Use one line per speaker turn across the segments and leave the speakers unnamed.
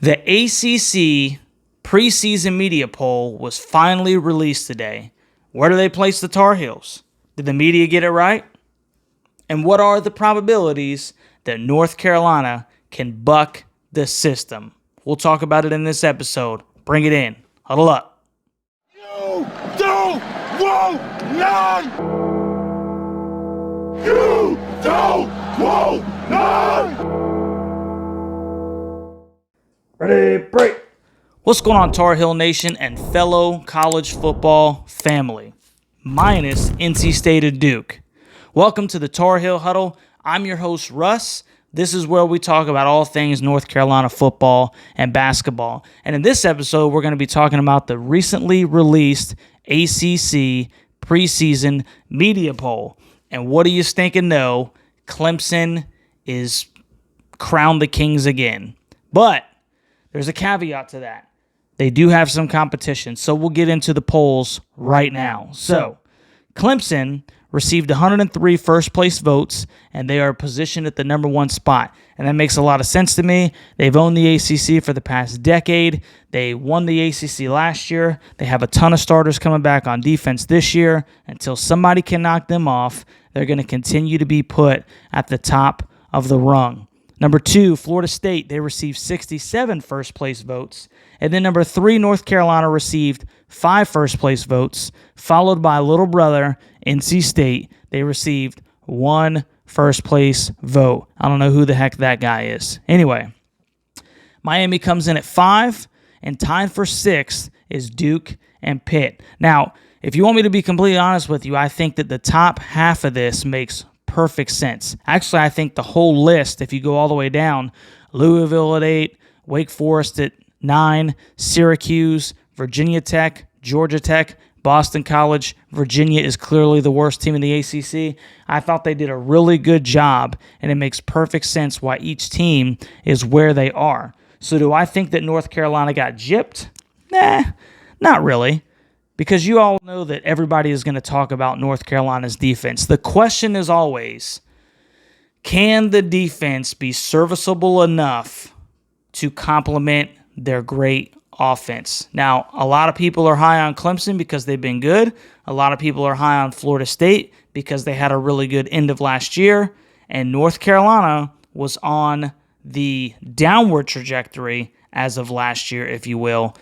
The ACC Preseason Media Poll was finally released today. Where do they place the Tar Heels? Did the media get it right? And what are the probabilities that North Carolina can buck the system? We'll talk about it in this episode. Bring it in. Huddle up.
You don't want none! You don't want none!
Ready, break. What's going on, Tar Heel Nation and fellow college football family? Minus NC State and Duke. Welcome to the Tar Heel Huddle. I'm your host, Russ. This is where we talk about all things North Carolina football and basketball. And in this episode, we're going to be talking about the recently released ACC Preseason Media Poll. And what do you stinking know? Clemson is crowned the kings again. But there's a caveat to that. They do have some competition, so we'll get into the polls right now. So, Clemson received 103 first-place votes, and they are positioned at the number one spot. And that makes a lot of sense to me. They've owned the ACC for the past decade. They won the ACC last year. They have a ton of starters coming back on defense this year. Until somebody can knock them off, they're going to continue to be put at the top of the rung. Number 2, Florida State, they received 67 first-place votes. And then number 3, North Carolina received 5 first-place votes, followed by little brother, NC State. They received 1 first-place vote. I don't know who the heck that guy is. Anyway, Miami comes in at 5, and tied for 6th is Duke and Pitt. Now, if you want me to be completely honest with you, I think that the top half of this makes perfect sense. Actually, I think the whole list, if you go all the way down, Louisville at 8, Wake Forest at 9, Syracuse, Virginia Tech, Georgia Tech, Boston College. Virginia is clearly the worst team in the ACC. I thought they did a really good job, and it makes perfect sense why each team is where they are. So do I think that North Carolina got gypped? Nah, not really. Because you all know that everybody is going to talk about North Carolina's defense. The question is always, can the defense be serviceable enough to complement their great offense? Now, a lot of people are high on Clemson because they've been good. A lot of people are high on Florida State because they had a really good end of last year. And North Carolina was on the downward trajectory as of last year, if you will.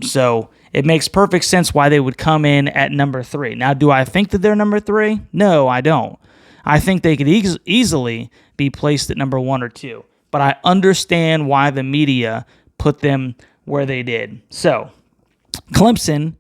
So it makes perfect sense why they would come in at number 3. Now, do I think that they're number 3? No, I don't. I think they could easily be placed at number 1 or 2. But I understand why the media put them where they did. So, Clemson,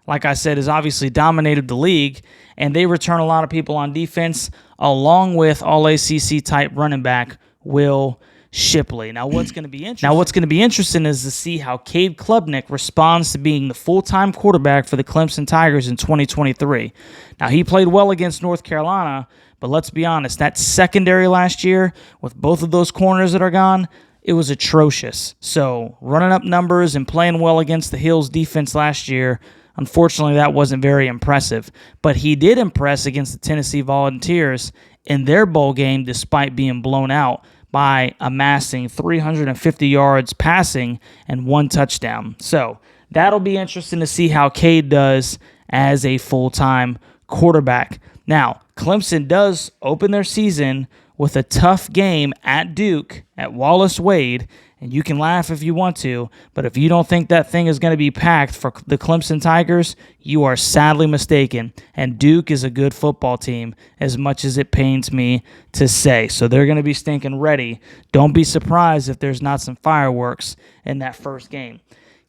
like I said, has obviously dominated the league, and they return a lot of people on defense, along with all-ACC type running back Will Shipley. Now, what's going to be interesting is to see how Cade Klubnik responds to being the full-time quarterback for the Clemson Tigers in 2023. Now, he played well against North Carolina, but let's be honest, that secondary last year, with both of those corners that are gone, it was atrocious. So, running up numbers and playing well against the Heels defense last year, unfortunately, that wasn't very impressive. But he did impress against the Tennessee Volunteers in their bowl game despite being blown out by amassing 350 yards passing and 1 touchdown. So that'll be interesting to see how Cade does as a full-time quarterback. Now, Clemson does open their season with a tough game at Duke at Wallace Wade, and you can laugh if you want to, but if you don't think that thing is going to be packed for the Clemson Tigers, you are sadly mistaken. And Duke is a good football team, as much as it pains me to say. So they're going to be stinking ready. Don't be surprised if there's not some fireworks in that first game.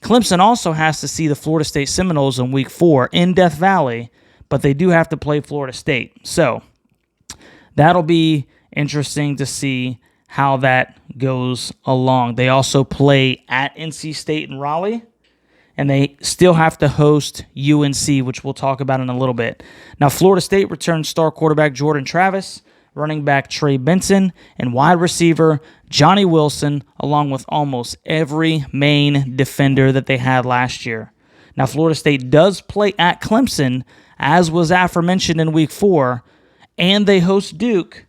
Clemson also has to see the Florida State Seminoles in Week 4 in Death Valley, but they do have to play Florida State. So that'll be interesting to see how that goes along. They also play at NC State and Raleigh, and they still have to host UNC, which we'll talk about in a little bit. Now, Florida State returns star quarterback Jordan Travis, running back Trey Benson, and wide receiver Johnny Wilson, along with almost every main defender that they had last year. Now, Florida State does play at Clemson, as was aforementioned in Week 4, and they host Duke.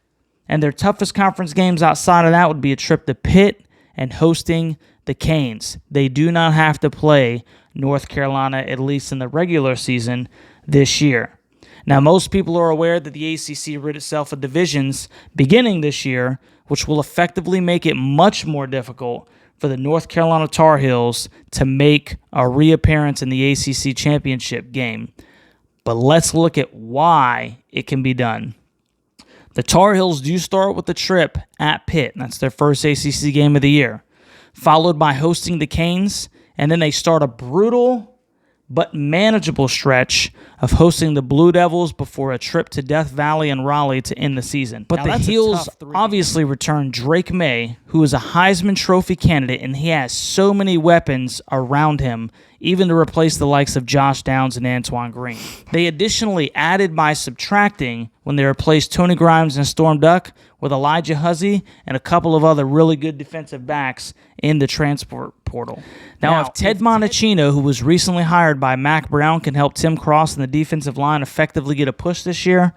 And their toughest conference games outside of that would be a trip to Pitt and hosting the Canes. They do not have to play North Carolina, at least in the regular season this year. Now, most people are aware that the ACC rid itself of divisions beginning this year, which will effectively make it much more difficult for the North Carolina Tar Heels to make a reappearance in the ACC championship game. But let's look at why it can be done. The Tar Heels do start with the trip at Pitt. That's their first ACC game of the year, followed by hosting the Canes, and then they start a brutal but manageable stretch of hosting the Blue Devils before a trip to Death Valley and Raleigh to end the season. But the Heels obviously return Drake May, who is a Heisman Trophy candidate, and he has so many weapons around him, even to replace the likes of Josh Downs and Antoine Green. They additionally added by subtracting when they replaced Tony Grimes and Storm Duck with Elijah Huzzy and a couple of other really good defensive backs in the transfer portal. Now, if Ted Monticino, who was recently hired by Mac Brown, can help Tim Cross and the defensive line effectively get a push this year,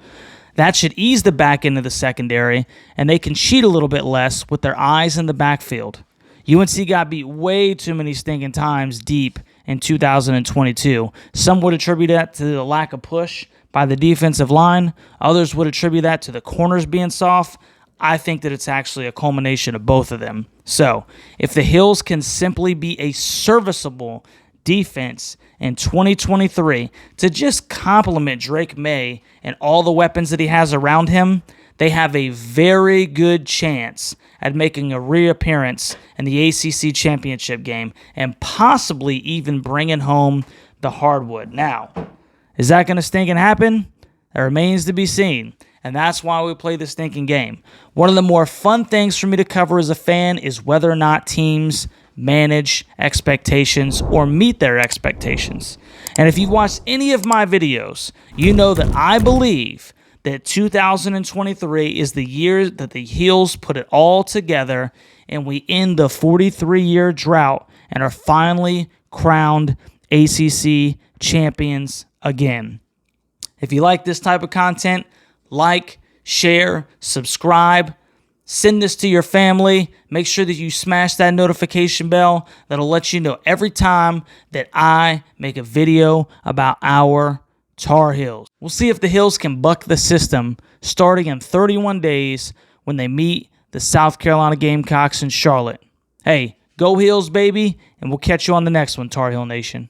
that should ease the back end of the secondary, and they can cheat a little bit less with their eyes in the backfield. UNC got beat way too many stinking times deep in 2022. Some would attribute that to the lack of push by the defensive line. Others would attribute that to the corners being soft. I think that it's actually a culmination of both of them. So, if the Heels can simply be a serviceable defense in 2023 to just complement Drake May and all the weapons that he has around him, they have a very good chance at making a reappearance in the ACC championship game and possibly even bringing home the hardwood. Now, is that going to stinking happen? That remains to be seen. And that's why we play the stinking game. One of the more fun things for me to cover as a fan is whether or not teams manage expectations or meet their expectations. And if you've watched any of my videos, you know that I believe that 2023 is the year that the Heels put it all together and we end the 43-year drought and are finally crowned ACC champions again. If you like this type of content, like, share, subscribe, send this to your family. Make sure that you smash that notification bell. That'll let you know every time that I make a video about our Tar Heels. We'll see if the Heels can buck the system starting in 31 days when they meet the South Carolina Gamecocks in Charlotte. Hey, go Heels, baby, and we'll catch you on the next one, Tar Heel Nation.